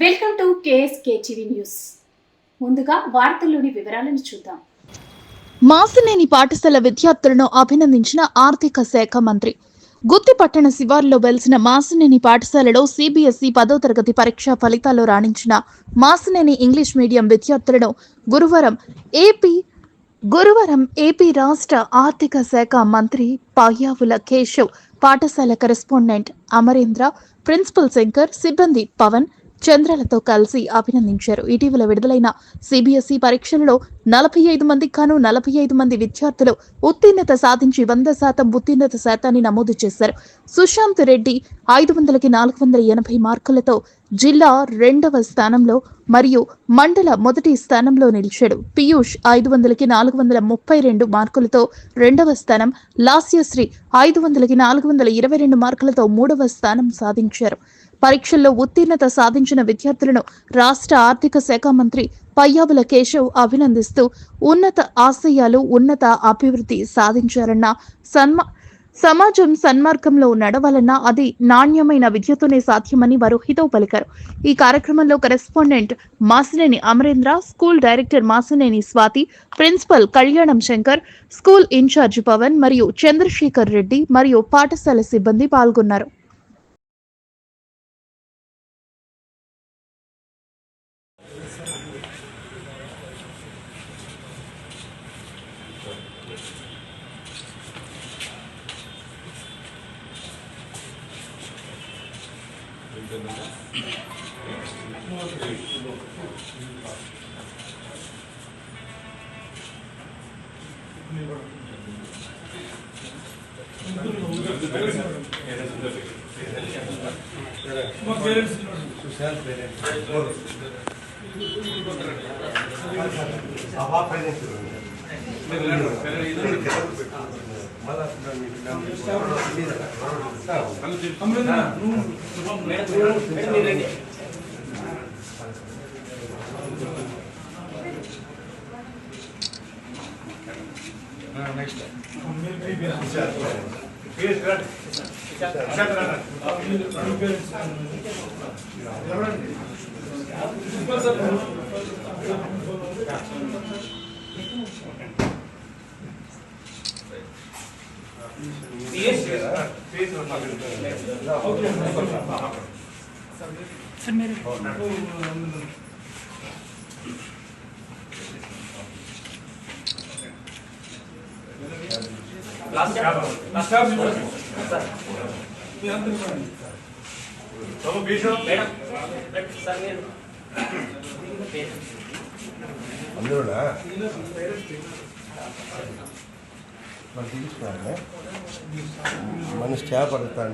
Welcome to KSK TV news. ముందుగా వార్తల్లోని వివరాలను చూద్దాం. మాసినేని పాఠశాల విద్యార్థులను అభినందించిన ఆర్థిక శాఖ మంత్రి. గుత్తి పట్టణ శివారులో వెలిసిన మాసినేని పాఠశాలలో సిబిఎస్ఈ 10వ తరగతి పరీక్షా ఫలితాల్లో రాణించిన మాసినేని ఇంగ్లీష్ మీడియం విద్యార్థులను గురువారం ఏపీ రాష్ట్ర ఆర్థిక శాఖ మంత్రి పయ్యావుల కేశవ్, పాఠశాల కరెస్పాండెంట్ అమరేంద్ర, ప్రిన్సిపల్ శంకర్, సిబ్బంది పవన్, చంద్రలతో కలిసి అభినందించారు. ఇటీవల విడుదలైన సిబిఎస్ఈ పరీక్షలలో 45 మందికి గాను 45 మంది విద్యార్థులు ఉత్తీర్ణత సాధించి 100% ఉత్తీర్ణత శాతాన్ని నమోదు చేశారు. సుశాంత్ రెడ్డి 500కి 480 మార్కులతో జిల్లా 2వ స్థానంలో మరియు మండల మొదటి స్థానంలో నిలిచాడు. పీయూష్ 500కి 432 మార్కులతో 2వ స్థానం, లాస్యశ్రీ 500కి 422 మార్కులతో 3వ స్థానం సాధించారు. పరీక్షల్లో ఉత్తీర్ణత సాధించిన విద్యార్థులను రాష్ట్ర ఆర్థిక శాఖ మంత్రి పయ్యావుల కేశవ్ అభినందిస్తూ ఉన్నత ఆశయాలు, ఉన్నత అభివృద్ధి సాధించాలన్న సమాజం సన్మార్గంలో నడవాలన్నా అది నాణ్యమైన విద్యతోనే సాధ్యమని వారు హితవు పలికారు. ఈ కార్యక్రమంలో correspondent Masineni Amarendra, school director Masineni Swathi, principal Kalyanam Shankar, school incharge Pawan మరియు చంద్రశేఖర్ రెడ్డి మరియు పాఠశాల సిబ్బంది పాల్గొన్నారు. మన స్టాఫ్ అడుగుతా